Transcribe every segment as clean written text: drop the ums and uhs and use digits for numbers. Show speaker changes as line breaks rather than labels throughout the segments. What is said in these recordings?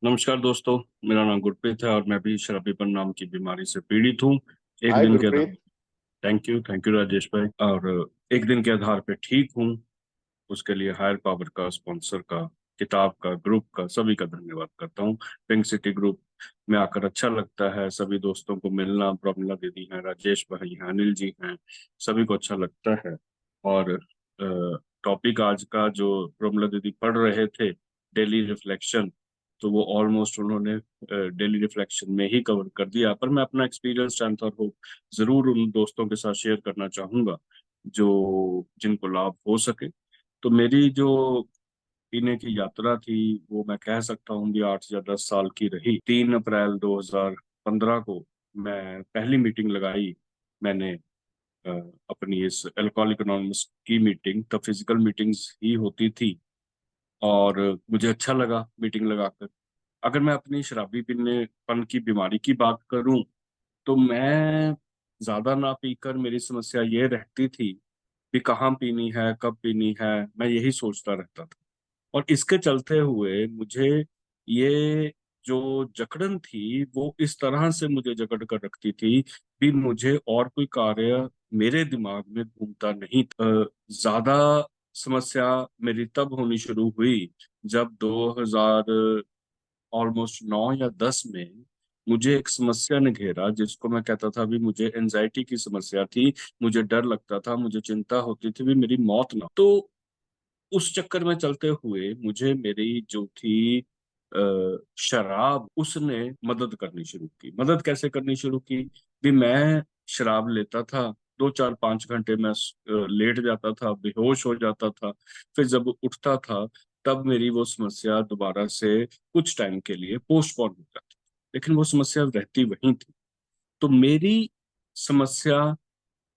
नमस्कार दोस्तों। मेरा नाम गुरप्रीत है और मैं भी शराबीपन नाम की बीमारी से पीड़ित हूँ। एक
हाय
दिन के आधार
गुरप्रीत।
थैंक यू राजेश भाई। और एक दिन के आधार पे ठीक हूँ। उसके लिए हायर पावर का, स्पॉन्सर का, किताब का, ग्रुप का, सभी का धन्यवाद करता हूँ। पिंक सिटी ग्रुप में आकर अच्छा लगता है। सभी दोस्तों को मिलना, प्रमिला दीदी हैं, राजेश भाई हैं, अनिल जी हैं, सभी को अच्छा लगता है। और टॉपिक आज का जो प्रमिला दीदी पढ़ रहे थे, डेली रिफ्लेक्शन, तो वो ऑलमोस्ट उन्होंने डेली रिफ्लेक्शन में ही कवर कर दिया। पर मैं अपना एक्सपीरियंस जानता और होप जरूर उन दोस्तों के साथ शेयर करना चाहूंगा जो जिनको लाभ हो सके। तो मेरी जो पीने की यात्रा थी, वो मैं कह सकता हूँ भी 8 या 10 साल की रही। 3 अप्रैल 2015 को मैं पहली मीटिंग लगाई। मैंने अ, अपनी इस अल्कोहलिक अनोनिमस की मीटिंग, तब फिजिकल मीटिंग्स ही होती थी और मुझे अच्छा लगा मीटिंग लगाकर। अगर मैं अपनी शराबी पीनेपन की बीमारी की बात करूं, तो मैं ज्यादा ना पीकर मेरी समस्या ये रहती थी कि कहाँ पीनी है, कब पीनी है, मैं यही सोचता रहता था। और इसके चलते हुए मुझे ये जो जकड़न थी, वो इस तरह से मुझे जकड़ कर रखती थी कि मुझे और कोई कार्य मेरे दिमाग में घूमता नहीं था। ज्यादा समस्या मेरी तब होनी शुरू हुई जब 2000 ऑलमोस्ट 9 या 10 में मुझे एक समस्या ने घेरा, जिसको मैं कहता था भी मुझे एनजाइटी की समस्या थी। मुझे डर लगता था, मुझे चिंता होती थी भी मेरी मौत ना। तो उस चक्कर में चलते हुए मुझे मेरी जो थी शराब, उसने मदद करनी शुरू की। मदद कैसे करनी शुरू की भी, मैं शराब लेता था, 2 4 5 घंटे मैं लेट जाता था, बेहोश हो जाता था। फिर जब उठता था, तब मेरी वो समस्या दोबारा से कुछ टाइम के लिए पोस्टपोन हो जाती, लेकिन वो समस्या रहती वहीं थी। तो मेरी समस्या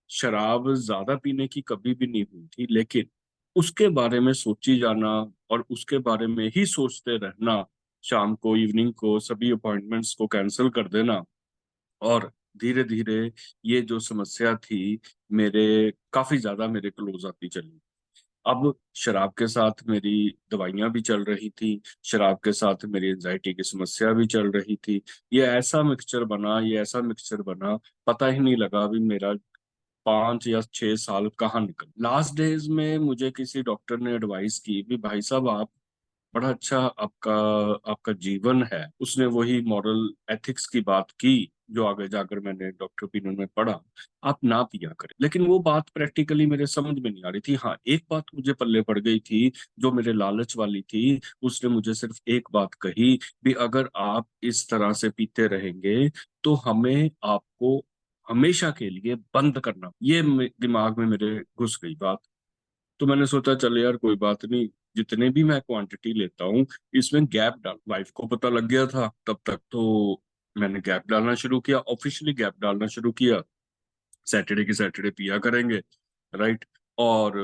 शराब ज्यादा पीने की कभी भी नहीं हुई थी, लेकिन उसके बारे में सोची जाना और उसके बारे में ही सोचते रहना, शाम को, इवनिंग को सभी अपॉइंटमेंट्स को कैंसिल कर देना, और धीरे धीरे ये जो समस्या थी मेरे काफी ज्यादा मेरे क्लोज आती चली। अब शराब के साथ मेरी दवाइयां भी चल रही थी, शराब के साथ मेरी एंजाइटी की समस्या भी चल रही थी। ये ऐसा मिक्सचर बना, पता ही नहीं लगा अभी मेरा 5 या 6 साल कहाँ निकल। लास्ट डेज में मुझे किसी डॉक्टर ने एडवाइस की भी, भाई साहब आप, बड़ा अच्छा आपका आपका जीवन है। उसने वही मॉरल एथिक्स की बात की जो आगे जाकर मैंने डॉक्टर ओपिनियन में पढ़ा, आप ना पिया करें। लेकिन वो बात प्रैक्टिकली मेरे समझ में नहीं आ रही थी। हाँ, एक बात मुझे पल्ले पड़ गई थी जो मेरे लालच वाली थी। उसने मुझे सिर्फ एक बात कही भी, अगर आप इस तरह से पीते रहेंगे तो हमें आपको हमेशा के लिए बंद करना। ये दिमाग में मेरे घुस गई बात। तो मैंने सोचा चल यार कोई बात नहीं, जितने भी मैं क्वांटिटी लेता हूँ इसमें गैप डाल। वाइफ को पता लग गया था तब तक, तो मैंने गैप डालना शुरू किया, ऑफिशियली गैप डालना शुरू किया। सैटरडे की सैटरडे पिया करेंगे, राइट। और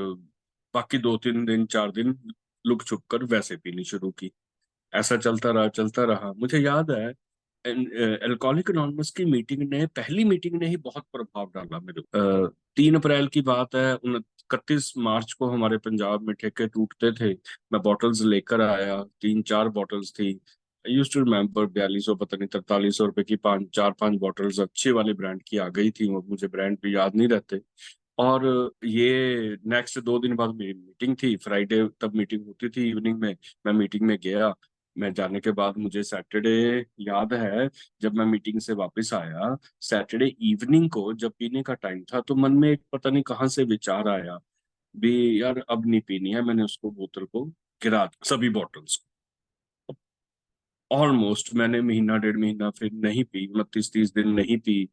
बाकी 2 3 दिन 4 दिन लुक छुप कर वैसे पीनी शुरू की। ऐसा चलता रहा। मुझे याद है अल्कोहलिक अनोनिमस की मीटिंग ने, पहली मीटिंग ने ही बहुत प्रभाव डाला मेरे ऊपर। 3 अप्रैल की बात है, 31 मार्च को हमारे पंजाब में ठेके टूटते थे। मैं बॉटल्स लेकर आया, 3 4 बॉटल्स थी। आई यूज टू रिमेम्बर 4200, पता नहीं 4300 रुपए की 5 4 5 बॉटल्स अच्छे वाले ब्रांड की आ गई थी। वो मुझे ब्रांड भी याद नहीं रहते। और ये नेक्स्ट 2 दिन बाद मेरी मीटिंग थी, फ्राइडे तब मीटिंग होती थी इवनिंग में। मैं मीटिंग में गया। मैं जाने के बाद मुझे सैटरडे याद है, जब मैं मीटिंग से वापस आया सैटरडे इवनिंग को, जब पीने का टाइम था, तो मन में एक पता नहीं कहाँ से विचार आया भी, यार अब नहीं पीनी है। मैंने उसको, बोतल को गिरा दिया, सभी बॉटल्स को। ऑलमोस्ट मैंने महीना 1.5 महीना फिर नहीं पी, 29 30 दिन नहीं पी।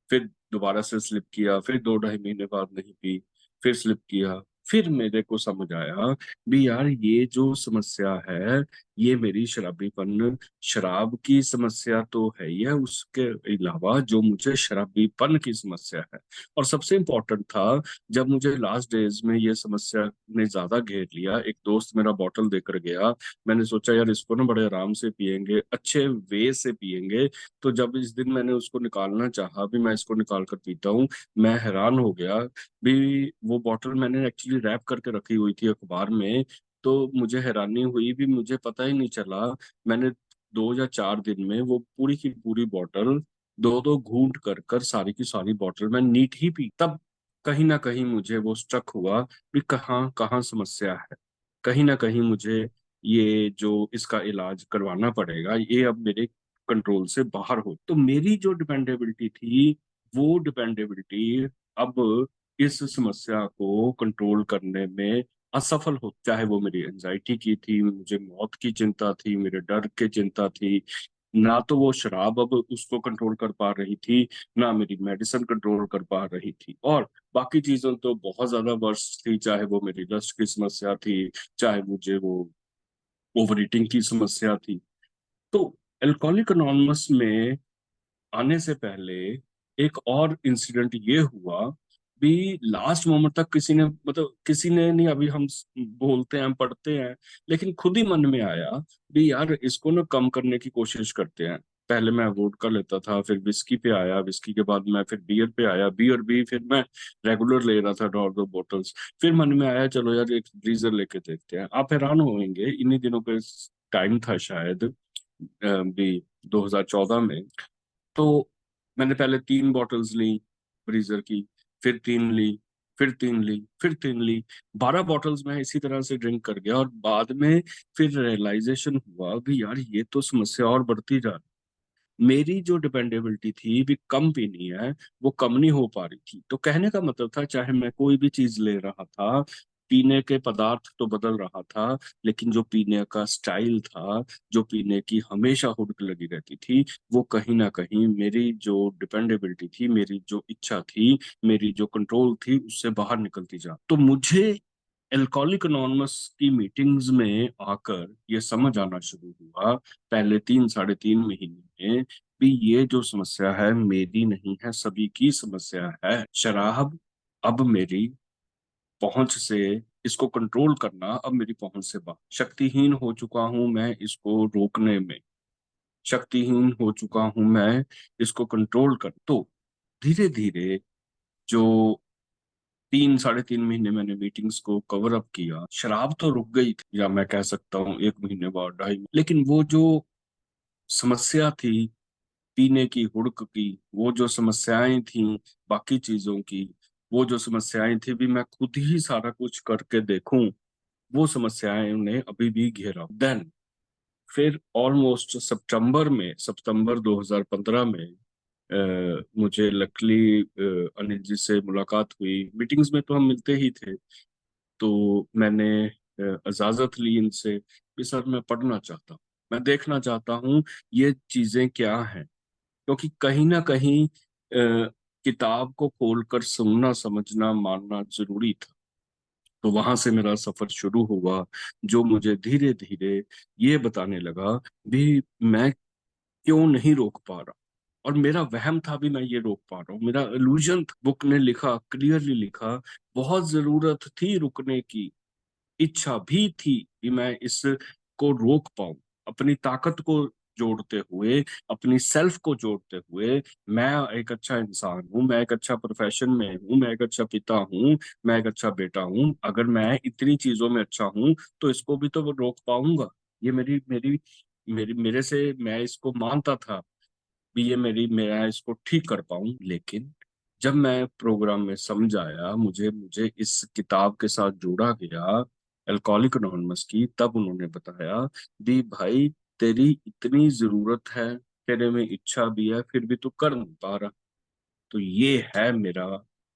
फिर दोबारा से स्लिप किया, फिर 2 ढाई महीने बाद नहीं पी, फिर स्लिप किया। फिर मेरे को समझ आया भी यार ये जो समस्या है, ये मेरी शराबीपन, शराब की समस्या तो है ही है, उसके अलावा जो मुझे शराबीपन की समस्या है। और सबसे इम्पोर्टेंट था, जब मुझे लास्ट डेज में ये समस्या ने ज्यादा घेर लिया, एक दोस्त मेरा बॉटल देकर गया। मैंने सोचा यार इसको ना बड़े आराम से पियेंगे, अच्छे वे से पियेंगे। तो जब इस दिन मैंने उसको निकालना चाहा भी, मैं इसको निकाल कर पीता हूँ, मैं हैरान हो गया भी। वो बॉटल मैंने एक्चुअली रैप करके रखी हुई थी अखबार में। तो मुझे हैरानी हुई भी, मुझे पता ही नहीं चला। मैंने 2 या 4 दिन में वो पूरी की पूरी बॉटल 2-2 घूंट कर कर सारी की सारी बॉटल मैं नीट ही पी। तब कहीं ना कहीं मुझे वो स्ट्रक हुआ कि कहाँ कहाँ समस्या है, कहीं ना कहीं मुझे ये जो इसका इलाज करवाना पड़ेगा, ये अब मेरे कंट्रोल से बाहर हो। तो मेरी जो डिपेंडेबिलिटी थी, वो डिपेंडेबिलिटी अब इस समस्या को कंट्रोल करने में असफल हो। चाहे वो मेरी एंजाइटी की थी, मुझे मौत की चिंता थी, मेरे डर की चिंता थी, ना तो वो शराब अब उसको कंट्रोल कर पा रही थी, ना मेरी मेडिसिन कंट्रोल कर पा रही थी, और बाकी चीजें तो बहुत ज्यादा वर्ष थी। चाहे वो मेरी लस्ट की समस्या थी, चाहे मुझे वो ओवर ईटिंग की समस्या थी। तो अल्कोहलिक अनोनिमस में आने से पहले एक और इंसिडेंट ये हुआ भी। लास्ट मोमेंट तक किसी ने, मतलब किसी ने नहीं, अभी हम बोलते हैं, पढ़ते हैं, लेकिन खुद ही मन में आया भी यार इसको ना कम करने की कोशिश करते हैं। पहले मैं वोडका लेता था, फिर विस्की पे आया, विस्की के बाद मैं फिर बियर पे आया, बियर भी फिर मैं रेगुलर ले रहा था, 2-2 बॉटल्स। फिर मन में आया चलो यार एक ब्रीजर लेके देखते हैं। आप हैरान होंगे, इन्हीं दिनों का टाइम था शायद, भी 2014 में। तो मैंने पहले 3 बॉटल्स ली ब्रीजर की, फिर 3 ली, फिर 3 ली, फिर 3 ली। 12 बॉटल्स मैं इसी तरह से ड्रिंक कर गया, और बाद में फिर रियलाइजेशन हुआ कि यार ये तो समस्या और बढ़ती जा रही। मेरी जो डिपेंडेबिलिटी थी भी कम पीनी है, वो कम नहीं हो पा रही थी। तो कहने का मतलब था, चाहे मैं कोई भी चीज ले रहा था, पीने के पदार्थ तो बदल रहा था, लेकिन जो पीने का स्टाइल था, जो पीने की हमेशा हुड़क लगी रहती थी, वो कहीं ना कहीं मेरी जो डिपेंडेबिलिटी थी, मेरी जो इच्छा थी, मेरी जो कंट्रोल थी, उससे बाहर निकलती जा। तो मुझे एल्कोहलिक अनोनमस की मीटिंग्स में आकर ये समझ आना शुरू हुआ, पहले 3-3.5 महीने में भी, ये जो समस्या है मेरी नहीं है, सभी की समस्या है। शराब अब मेरी पहुंच से, इसको कंट्रोल करना अब मेरी पहुंच से बाहर। शक्तिहीन हो चुका हूं मैं इसको रोकने में, शक्तिहीन हो चुका हूं मैं इसको कंट्रोल कर। तो धीरे धीरे जो 3-3.5 महीने मैंने मीटिंग्स को कवर अप किया, शराब तो रुक गई थी, या मैं कह सकता हूँ 1 महीने बाद, 2.5 महीने, लेकिन वो जो समस्या थी पीने की, हुड़क की, वो जो समस्याएं थी बाकी चीजों की, वो जो समस्याएं थी भी मैं खुद ही सारा कुछ करके देखूं, वो समस्याएं उन्हें अभी भी घेरा। देन फिर ऑलमोस्ट सितंबर 2015 में मुझे लकली अनिल जी से मुलाकात हुई। मीटिंग्स में तो हम मिलते ही थे। तो मैंने इजाजत ली इनसे कि सर मैं पढ़ना चाहता हूँ, मैं देखना चाहता हूँ ये चीजें क्या हैं, क्योंकि कहीं ना कहीं किताब को खोलकर सुनना, समझना, मानना जरूरी था। तो वहां से मेरा सफर शुरू हुआ, जो मुझे धीरे धीरे ये बताने लगा भी मैं क्यों नहीं रोक पा रहा। और मेरा वहम था भी मैं ये रोक पा रहा हूँ, मेरा इल्यूजन था। बुक ने लिखा, क्लियरली लिखा, बहुत जरूरत थी रुकने की, इच्छा भी थी कि मैं इसको रोक पाऊं। अपनी ताकत को जोड़ते हुए, अपनी सेल्फ को जोड़ते हुए, मैं एक अच्छा इंसान हूं, मैं एक अच्छा प्रोफेशन में हूं, मैं एक अच्छा पिता हूं, मैं एक अच्छा बेटा हूं। अगर मैं इतनी चीजों में अच्छा हूं तो इसको भी तो रोक पाऊंगा। ये मेरी मेरी मेरी मेरे से, मैं इसको मानता था भी ये मैं इसको ठीक कर पाऊं। लेकिन जब मैं प्रोग्राम में समझ आया, मुझे मुझे इस किताब के साथ जोड़ा गया, अल्कोहलिक अनोनिमस की, तब उन्होंने बताया दी भाई तेरी इतनी जरूरत है, तेरे में इच्छा भी है, फिर भी तू कर नहीं पा रहा। तो ये है मेरा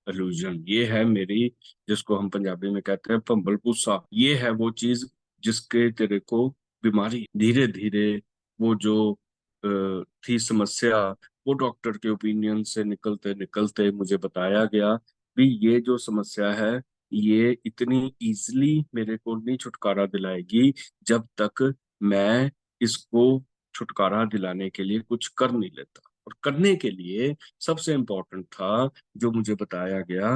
इल्यूजन, ये है मेरी, जिसको हम पंजाबी में कहते हैं भंबल भूसा, ये है वो चीज जिसके तेरे को बीमारी। धीरे धीरे वो जो थी समस्या, वो डॉक्टर के ओपिनियन से निकलते निकलते मुझे बताया गया भी ये जो समस्या है, ये इतनी इजीली मेरे को नहीं छुटकारा दिलाएगी जब तक मैं इसको छुटकारा दिलाने के लिए कुछ कर नहीं लेता। और करने के लिए सबसे इम्पोर्टेंट था, जो मुझे बताया गया,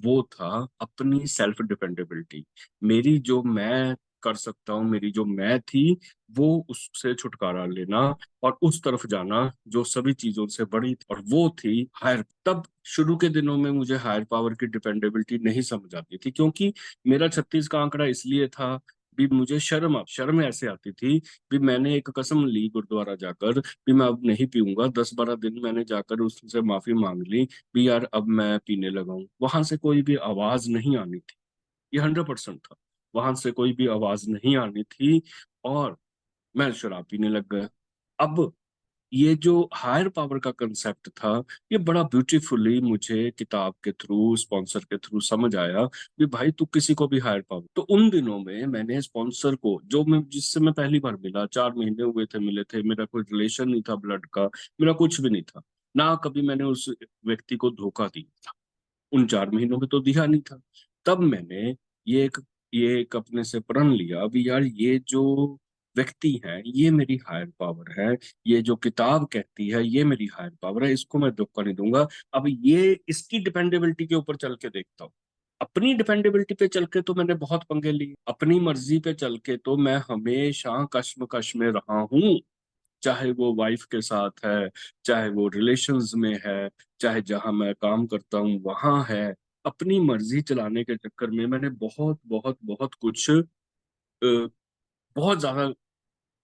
वो था अपनी सेल्फ डिपेंडेबिलिटी। मेरी जो मैं कर सकता हूँ, मेरी जो मैं थी, वो उससे छुटकारा लेना और उस तरफ जाना जो सभी चीजों से बड़ी थी, और वो थी हायर। तब शुरू के दिनों में मुझे हायर पावर की डिपेंडेबिलिटी नहीं समझ आती थी, क्योंकि मेरा 36 का आंकड़ा इसलिए था भी मुझे शर्म ऐसे आती थी भी मैंने एक कसम ली गुरुद्वारा जाकर भी मैं अब नहीं पीऊंगा। 10-12 दिन मैंने जाकर उससे माफी मांग ली भी यार अब मैं पीने लगा हूँ। वहां से कोई भी आवाज नहीं आनी थी, ये 100% था। वहां से कोई भी आवाज नहीं आनी थी और मैं शराब पीने लग गया। अब ये जो हायर पावर का कंसेप्ट था, ये बड़ा ब्यूटीफुली मुझे किताब के थ्रू, स्पॉन्सर के थ्रू समझ आया कि भाई तू किसी को भी हायर पावर। तो उन दिनों में मैंने स्पॉन्सर को, जो मैं जिससे मैं पहली बार मिला, 4 महीने हुए थे मिले थे, मेरा कोई रिलेशन नहीं था ब्लड का, मेरा कुछ भी नहीं था, ना कभी मैंने उस व्यक्ति को धोखा दिया था, उन 4 महीनों में तो दिया नहीं था। तब मैंने ये एक ये एक अपने से प्रण लिया अभी यार ये जो व्यक्ति है ये मेरी हायर पावर है, ये जो किताब कहती है ये मेरी हायर पावर है, इसको मैं धोखा नहीं दूंगा। अब ये इसकी डिपेंडेबिलिटी के ऊपर चल के देखता हूँ। अपनी डिपेंडेबिलिटी पे चल के तो मैंने बहुत पंगे लिए, अपनी मर्जी पे चल के तो मैं हमेशा कश्मकश में रहा हूँ। चाहे वो वाइफ के साथ है, चाहे वो रिलेशंस में है, चाहे जहां मैं काम करता हूँ वहां है। अपनी मर्जी चलाने के चक्कर में मैंने बहुत बहुत बहुत कुछ बहुत ज्यादा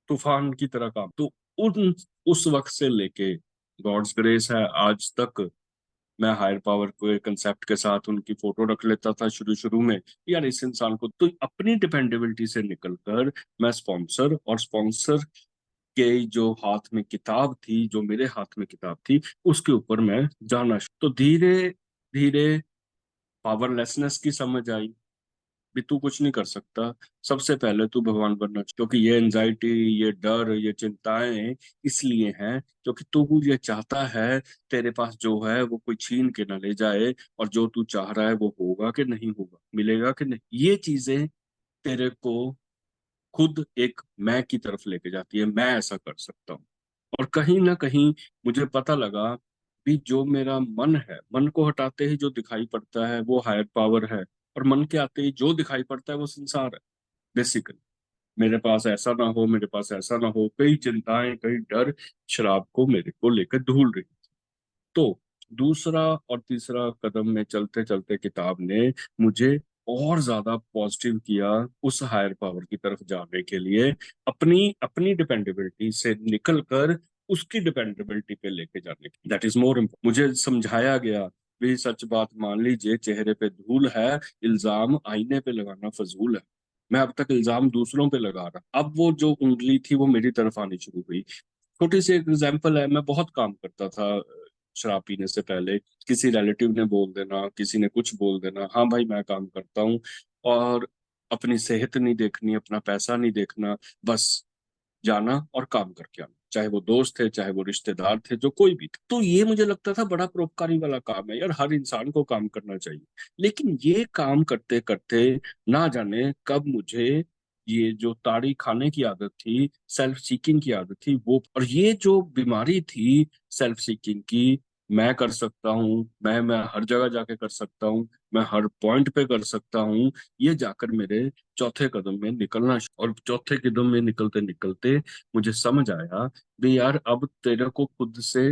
तूफान की तरह काम तो उन उस वक्त से लेके गॉड्स ग्रेस है आज तक मैं हायर पावर के कंसेप्ट के साथ उनकी फोटो रख लेता था शुरू शुरू में। यार इस इंसान को तो अपनी डिपेंडेबिलिटी से निकलकर मैं स्पॉन्सर, और स्पॉन्सर के जो हाथ में किताब थी, जो मेरे हाथ में किताब थी, उसके ऊपर मैं तो धीरे धीरे पावरलेसनेस की समझ आई भी तू कुछ नहीं कर सकता। सबसे पहले तू भगवान बनना चाहिए, क्योंकि ये एंजाइटी, ये डर, ये चिंताएं इसलिए हैं क्योंकि तू ये चाहता है तेरे पास जो है वो कोई छीन के ना ले जाए, और जो तू चाह रहा है वो होगा कि नहीं होगा, मिलेगा कि नहीं, ये चीजें तेरे को खुद एक मैं की तरफ लेके जाती है, मैं ऐसा कर सकता हूँ। और कहीं ना कहीं मुझे पता लगा कि जो मेरा मन है, मन को हटाते ही जो दिखाई पड़ता है वो हायर पावर है, और मन के आते ही जो दिखाई पड़ता है वो संसार है बेसिकली। मेरे पास ऐसा ना हो, मेरे पास ऐसा ना हो, कई चिंताएं, कई डर शराब को मेरे को लेकर धूल रही। तो दूसरा और तीसरा कदम में चलते चलते किताब ने मुझे और ज्यादा पॉजिटिव किया उस हायर पावर की तरफ जाने के लिए, अपनी अपनी डिपेंडेबिलिटी से निकलकर उसकी डिपेंडेबिलिटी पे लेके जाने की। That is more important. मुझे समझाया गया भी सच बात मान लीजिए, चेहरे पे धूल है, इल्जाम आईने पे लगाना फजूल है। मैं अब तक इल्जाम दूसरों पे लगा रहा, अब वो जो उंगली थी वो मेरी तरफ आनी शुरू हुई। छोटी सी एग्जाम्पल है, मैं बहुत काम करता था शराब पीने से पहले। किसी रिलेटिव ने बोल देना, किसी ने कुछ बोल देना, हाँ भाई मैं काम करता हूँ, और अपनी सेहत नहीं देखनी, अपना पैसा नहीं देखना, बस जाना और काम करके आना, चाहे वो दोस्त थे, चाहे वो रिश्तेदार थे, जो कोई भी थे। तो ये मुझे लगता था बड़ा परोपकारी वाला काम है यार, हर इंसान को काम करना चाहिए। लेकिन ये काम करते करते ना जाने कब मुझे ये जो ताड़ी खाने की आदत थी, सेल्फ सीकिंग की आदत थी, वो, और ये जो बीमारी थी सेल्फ सीकिंग की, मैं कर सकता हूँ, मैं हर जगह जाके कर सकता हूँ, मैं हर पॉइंट पे कर सकता हूँ, ये जाकर मेरे चौथे कदम में निकलना और चौथे कदम में निकलते निकलते मुझे समझ आया भी यार अब तेरे को खुद से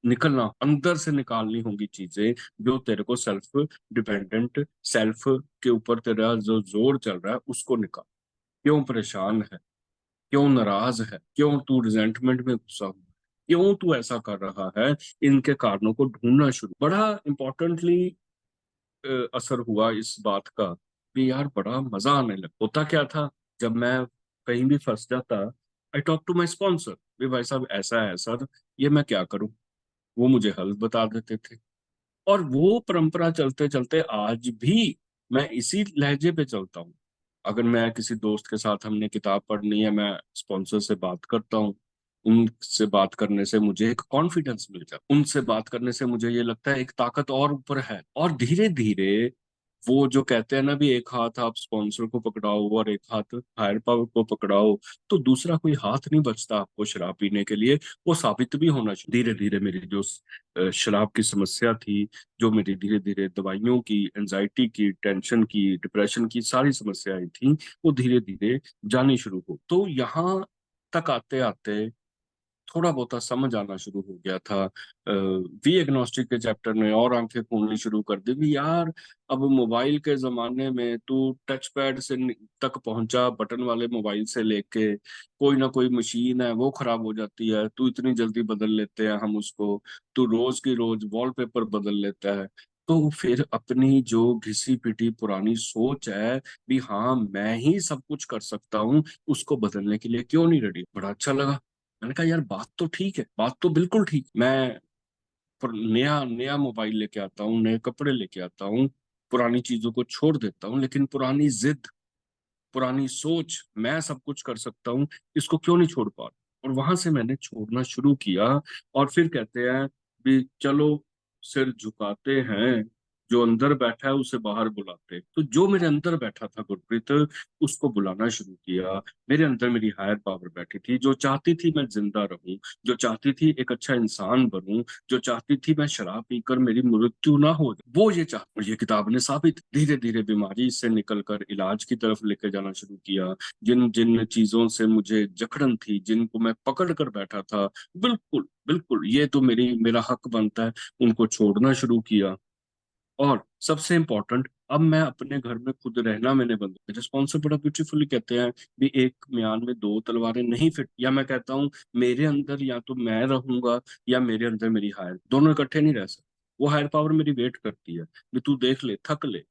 निकलना, अंदर से निकालनी होंगी चीजें जो तेरे को सेल्फ डिपेंडेंट, सेल्फ के ऊपर तेरा जो जोर चल रहा है उसको निकाल। क्यों परेशान है, क्यों नाराज है, क्यों तू रिजेंटमेंट में घुसा हुआ है, क्यों तू ऐसा कर रहा है, इनके कारणों को ढूंढना शुरू। बड़ा इंपॉर्टेंटली असर हुआ इस बात का कि यार बड़ा मजा आने लगा। होता क्या था, जब मैं कहीं भी फंस जाता, I talk to my sponsor, भी भाई साहब ऐसा है सर, ये मैं क्या करूं। वो मुझे हल बता देते थे, और वो परंपरा चलते चलते आज भी मैं इसी लहजे पे चलता हूँ। अगर मैं किसी दोस्त के साथ, हमने किताब पढ़नी है, मैं स्पॉन्सर से बात करता हूँ। उनसे बात करने से मुझे एक कॉन्फिडेंस मिल जाता, उनसे बात करने से मुझे ये लगता है एक ताकत और ऊपर है। और धीरे धीरे वो जो कहते हैं ना भी एक हाथ आप स्पॉन्सर को पकड़ाओ और एक हाथ हायर पावर को पकड़ाओ, तो दूसरा कोई हाथ नहीं बचता आपको शराब पीने के लिए। वो साबित भी होना चाहिए। धीरे धीरे मेरी जो शराब की समस्या थी, जो मेरी धीरे धीरे दवाइयों की, एंजाइटी की, टेंशन की, डिप्रेशन की सारी समस्याएं थी, वो धीरे धीरे जानी शुरू हो। तो यहाँ तक आते आते थोड़ा बहुत समझ आना शुरू हो गया था। वी एग्नोस्टिक के चैप्टर ने और आंखें खोलनी शुरू कर दी भी यार, अब मोबाइल के जमाने में तू टच पैड से तक पहुंचा, बटन वाले मोबाइल से लेके कोई ना कोई मशीन है वो खराब हो जाती है, तू इतनी जल्दी बदल लेते हैं हम उसको, तू रोज की रोज वॉलपेपर बदल लेता है। तो फिर अपनी जो घिसी पिटी पुरानी सोच है भी हाँ मैं ही सब कुछ कर सकता हूँ, उसको बदलने के लिए क्यों नहीं रेडी। बड़ा अच्छा लगा। मैंने कहा यार बात तो ठीक है, बात तो बिल्कुल ठीक। मैं पर नया नया मोबाइल लेके आता हूँ, नए कपड़े लेके आता हूँ, पुरानी चीजों को छोड़ देता हूँ, लेकिन पुरानी जिद, पुरानी सोच, मैं सब कुछ कर सकता हूँ, इसको क्यों नहीं छोड़ पा रहा। और वहां से मैंने छोड़ना शुरू किया। और फिर कहते हैं भी चलो सिर झुकाते हैं, जो अंदर बैठा है उसे बाहर बुलाते। तो जो मेरे अंदर बैठा था गुरप्रीत, उसको बुलाना शुरू किया। मेरे अंदर मेरी हायर पावर बैठी थी, जो चाहती थी मैं जिंदा रहूं, जो चाहती थी एक अच्छा इंसान बनूं, जो चाहती थी मैं शराब पीकर मेरी मृत्यु ना हो, वो ये चाह। और ये किताब ने साबित, धीरे धीरे बीमारी से निकलकर इलाज की तरफ लेकर जाना शुरू किया। जिन जिन चीजों से मुझे जकड़न थी, जिनको मैं पकड़ कर बैठा था, बिल्कुल बिल्कुल ये तो मेरा हक बनता है, उनको छोड़ना शुरू किया। और सबसे इम्पोर्टेंट, अब मैं अपने घर में खुद रहना मैंने बंद किया। रिस्पॉन्सर बड़ा ब्यूटीफुली कहते हैं भी एक म्यान में दो तलवारें नहीं फिट। या मैं कहता हूँ मेरे अंदर या तो मैं रहूंगा या मेरे अंदर मेरी हायर, दोनों इकट्ठे नहीं रह सकते। वो हायर पावर मेरी वेट करती है भी तू देख ले, थक ले,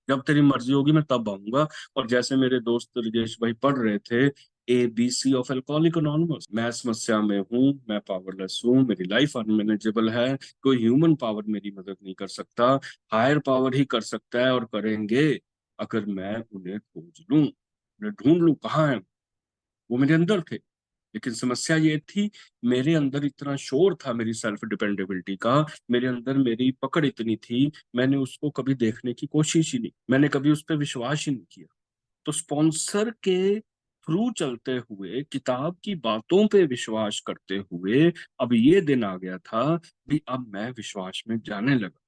जब तेरी मर्जी होगी मैं तब आऊंगा। और जैसे मेरे दोस्त राजेश भाई पढ़ रहे थे, ABC ऑफ एल्कोहलिक अनोनिमस, मैं समस्या में हूँ, मैं पावरलेस हूँ, मेरी लाइफ अनमेनेजेबल है, कोई ह्यूमन पावर मेरी मदद नहीं कर सकता, हायर पावर ही कर सकता है और करेंगे अगर मैं उन्हें खोज लूं, उन्हें ढूंढ लूं कहाँ है। वो मेरे अंदर थे। लेकिन समस्या ये थी, मेरे अंदर इतना शोर था मेरी सेल्फ डिपेंडेबिलिटी का, मेरे अंदर मेरी पकड़ इतनी थी, मैंने उसको कभी देखने की कोशिश ही नहीं, मैंने कभी उस पर विश्वास ही नहीं किया। तो स्पॉन्सर के थ्रू चलते हुए, किताब की बातों पे विश्वास करते हुए, अब ये दिन आ गया था कि अब मैं विश्वास में जाने लगा।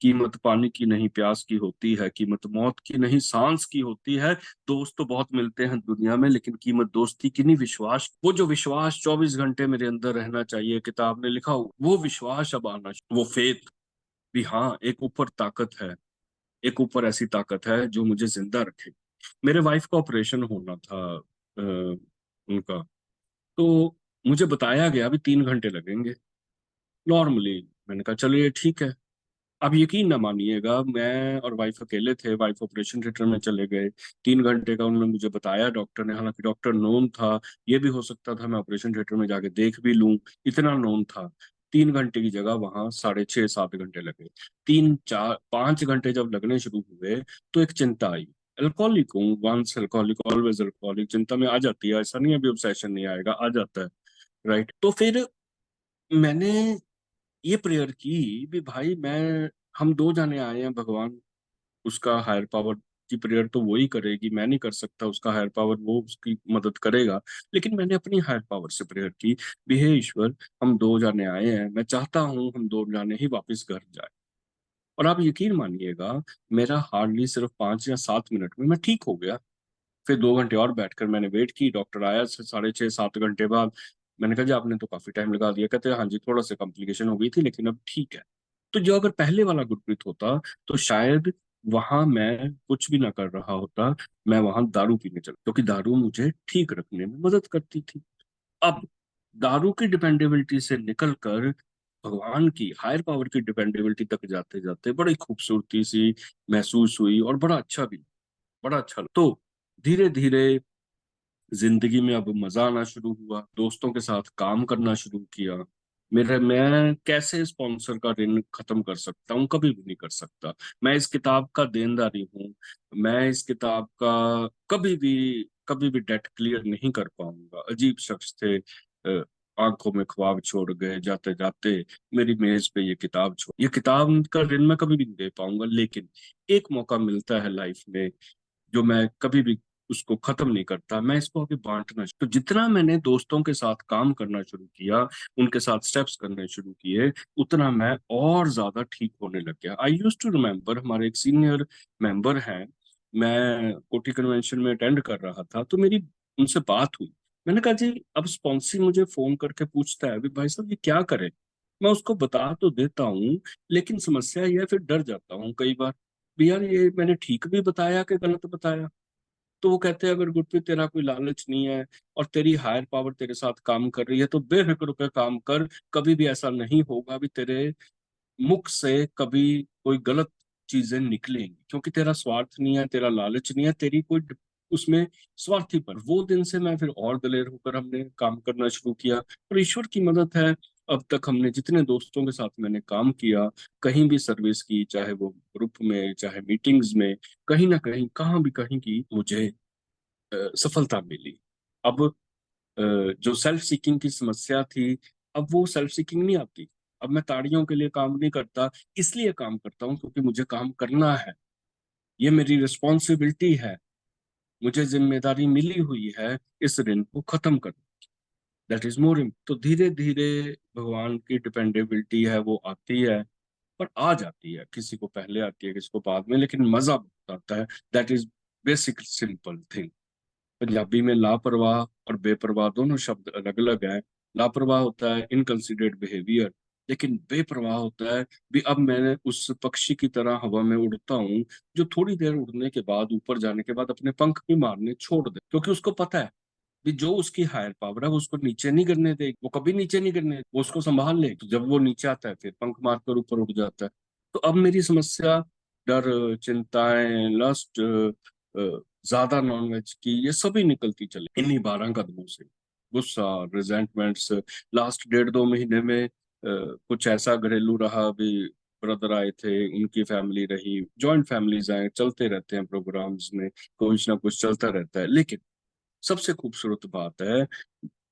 कीमत पानी की नहीं प्यास की होती है, कीमत मौत की नहीं सांस की होती है। दोस्त तो बहुत मिलते हैं दुनिया में, लेकिन कीमत दोस्ती की नहीं, विश्वास। वो जो विश्वास 24 घंटे मेरे अंदर रहना चाहिए, किताब ने लिखा वो विश्वास अब आना, वो फेथ भी हाँ एक ऊपर ताकत है, एक ऊपर ऐसी ताकत है जो मुझे जिंदा रखे। मेरे वाइफ का ऑपरेशन होना था, उनका। तो मुझे बताया गया अभी 3 घंटे लगेंगे नॉर्मली। मैंने कहा चलिए ठीक है। आप यकीन ना मानिएगा, मैं और वाइफ अकेले थे, वाइफ ऑपरेशन थिएटर में चले गए। 3 घंटे का उन्होंने मुझे बताया डॉक्टर ने, हालांकि डॉक्टर नोन था, ये भी हो सकता था मैं ऑपरेशन थिएटर में जाके देख भी लूं, इतना नोन था। 3 घंटे की जगह वहां 6.5 7 घंटे लगे। 3 4 5 घंटे जब लगने शुरू हुए तो एक चिंता आई। अल्कोहलिक हूँ, वंस अल्कोहलिक ऑलवेज अल्कोहलिक, चिंता में आ जाती है, ऐसा नहीं है अभी ऑब्सेशन नहीं आएगा, आ जाता है। राइट। तो फिर मैंने ये प्रेयर की भी भाई मैं, हम दो जाने आए हैं, भगवान उसका हायर पावर की प्रेयर तो वो ही करेगी, मैं नहीं कर सकता, उसका हायर पावर वो उसकी मदद करेगा। लेकिन मैंने अपनी हायर पावर से प्रेयर की भी हे ईश्वर, हम दो जाने आए हैं, मैं चाहता हूँ हम दो जाने ही वापस घर जाए। और आप यकीन मानिएगा, मेरा हार्डली सिर्फ 5 या 7 मिनट में मैं ठीक हो गया। फिर 2 घंटे और बैठकर मैंने वेट की, डॉक्टर आया 6.5 7 घंटे बाद। मैंने कहा जी आपने तो काफी टाइम लगा दिया। कहते हैं हाँ जी थोड़ा सा कॉम्प्लिकेशन हो गई थी लेकिन अब ठीक है। तो जो अगर पहले वाला गुरप्रीत होता तो शायद वहां मैं कुछ भी ना कर रहा होता, मैं वहां दारू पीने चला, क्योंकि दारू मुझे ठीक रखने में मदद करती थी। अब दारू की डिपेंडेबिलिटी से निकलकर भगवान की हायर पावर की डिपेंडेबिलिटी तक जाते जाते बड़ी खूबसूरती सी महसूस हुई और बड़ा अच्छा भी, बड़ा अच्छा लगा। तो धीरे धीरे जिंदगी में अब मजा आना शुरू हुआ, दोस्तों के साथ काम करना शुरू किया। मेरे मैं कैसे स्पॉन्सर का ऋण खत्म कर सकता हूँ, कभी भी नहीं कर सकता। मैं इस किताब का देनदारी हूँ, मैं इस किताब का कभी भी डेट क्लियर नहीं कर पाऊंगा। अजीब शख्स थे, आंखों में ख्वाब छोड़ गए जाते जाते, मेरी मेज पे ये किताब का ऋण मैं कभी भी नहीं दे पाऊंगा। लेकिन एक मौका मिलता है लाइफ में जो मैं कभी भी उसको खत्म नहीं करता, मैं इसको आगे बांटना। तो जितना मैंने दोस्तों के साथ काम करना शुरू किया, उनके साथ स्टेप्स करने शुरू किए, उतना मैं और ज्यादा ठीक होने लग गया। आई यूज टू रिमेम्बर, हमारे एक सीनियर मेंबर हैं, मैं कोटी कन्वेंशन में अटेंड कर रहा था तो मेरी उनसे बात हुई। मैंने कहा जी, अब स्पॉन्सी मुझे फोन करके पूछता है, अभी भाई साहब ये क्या करे। मैं उसको बता तो देता हूँ, लेकिन समस्या यह है, फिर डर जाता हूँ कई बार भी, यार ये मैंने ठीक भी बताया कि गलत बताया। तो वो कहते हैं अगर गुरप्रीत तेरा कोई लालच नहीं है और तेरी हायर पावर तेरे साथ काम कर रही है तो बेफिक्र होकर काम कर। कभी भी ऐसा नहीं होगा भी तेरे मुख से कभी कोई गलत चीजें निकलेंगी, क्योंकि तेरा स्वार्थ नहीं है, तेरा लालच नहीं है, तेरी कोई उसमें स्वार्थी पर। वो दिन से मैं फिर और दलेर होकर हमने काम करना शुरू किया, और ईश्वर की मदद है। अब तक हमने जितने दोस्तों के साथ मैंने काम किया, कहीं भी सर्विस की, चाहे वो ग्रुप में चाहे मीटिंग्स में, कहीं ना कहीं कहाँ भी कहीं की मुझे सफलता मिली। अब जो सेल्फ सीकिंग की समस्या थी, अब वो सेल्फ सीकिंग नहीं आती। अब मैं ताड़ियों के लिए काम नहीं करता, इसलिए काम करता हूँ क्योंकि मुझे काम करना है, ये मेरी रिस्पॉन्सिबिलिटी है, मुझे जिम्मेदारी मिली हुई है इस ऋण को खत्म करना। That is more. तो धीरे धीरे भगवान की डिपेंडेबिलिटी है वो आती है, पर आ जाती है, किसी को पहले आती है किसी को बाद में, लेकिन मजा बहुत आता है। That is basic simple thing. Punjabi में लापरवाह और बेपरवाह दोनों शब्द अलग अलग हैं। लापरवाह होता है इनकंसिडरेट बिहेवियर, लेकिन बेपरवाह होता है भी अब मैं उस पक्षी की तरह हवा में उड़ता हूँ, जो थोड़ी देर उड़ने के बाद, ऊपर जाने के बाद अपने पंख भी मारने छोड़ दे, क्योंकि उसको पता है कि जो उसकी हायर पावर है वो उसको नीचे नहीं करने देगी, वो कभी नीचे नहीं करने, वो उसको संभाल ले। तो जब वो नीचे आता है फिर पंख मारकर ऊपर उड़ जाता है। तो अब मेरी समस्या डर, चिंताएं, लस्ट, ज्यादा नॉनवेज की, ये सभी निकलती चले इन्हीं 12 कदमों से। गुस्सा, रिजेंटमेंट्स। लास्ट 1.5-2 महीने में कुछ ऐसा घरेलू रहा भी। ब्रदर आए थे, उनकी फैमिली रही, जॉइंट फैमिलीज आए, चलते रहते हैं प्रोग्राम्स में, कुछ ना कुछ चलता रहता है। लेकिन सबसे खूबसूरत बात है,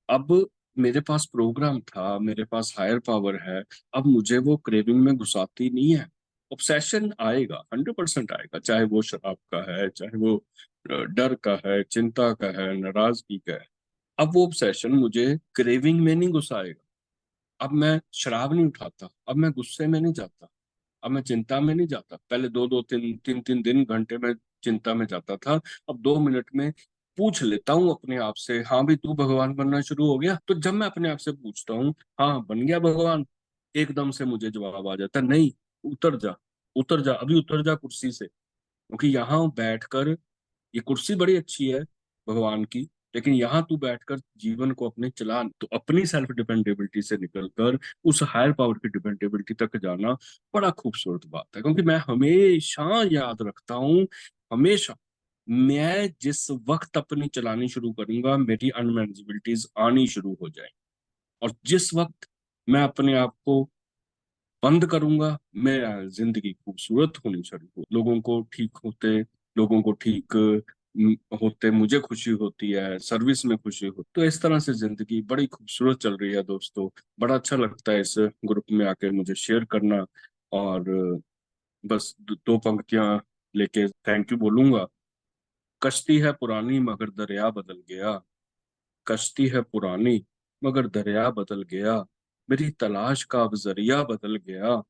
अब मेरे पास प्रोग्राम था, मेरे पास हायर पावर है, अब मुझे वो क्रेविंग में घुसाती नहीं है। ऑब्सेशन आएगा, 100% आएगा, चाहे वो शराब का है, चाहे वो डर का है, चिंता का है, नाराजगी का है। अब वो ऑब्सेशन मुझे क्रेविंग में नहीं घुसाएगा। अब मैं शराब नहीं उठाता, अब मैं गुस्से में नहीं जाता, अब मैं चिंता में नहीं जाता। पहले 2-2 3 3 दिन घंटे में चिंता में जाता था, अब 2 मिनट में पूछ लेता हूँ अपने आप से, हाँ भी तू भगवान बनना शुरू हो गया। तो जब मैं अपने आप से पूछता हूँ हाँ बन गया भगवान, एकदम से मुझे जवाब आ जाता है, नहीं, उतर जा, उतर जा, अभी उतर जा कुर्सी से, क्योंकि यहाँ बैठकर, ये कुर्सी बड़ी अच्छी है भगवान की, लेकिन यहाँ तू बैठकर जीवन को अपने चला। तो अपनी सेल्फ डिपेंडेबिलिटी से निकलकर उस हायर पावर की डिपेंडेबिलिटी तक जाना बड़ा खूबसूरत बात है, क्योंकि मैं हमेशा याद रखता हूँ, हमेशा, मैं जिस वक्त अपनी चलानी शुरू करूंगा मेरी अनमैनेजेबिलिटीज आनी शुरू हो जाए, और जिस वक्त मैं अपने आप को बंद करूंगा, मेरा जिंदगी खूबसूरत होनी शुरू हो, लोगों को ठीक होते, लोगों को ठीक होते मुझे खुशी होती है, सर्विस में खुशी हो। तो इस तरह से जिंदगी बड़ी खूबसूरत चल रही है दोस्तों। बड़ा अच्छा लगता है इस ग्रुप में आके मुझे शेयर करना। और बस 2 पंक्तियां लेके थैंक यू बोलूंगा। कश्ती है पुरानी मगर दरिया बदल गया, कश्ती है पुरानी मगर दरिया बदल गया, मेरी तलाश का अब जरिया बदल गया,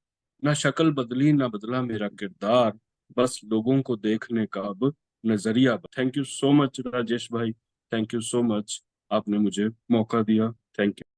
ना शक्ल बदली ना बदला मेरा किरदार, बस लोगों को देखने का अब नजरिया। Thank you so much Rajesh भाई, थैंक यू सो मच, आपने मुझे मौका दिया। Thank you.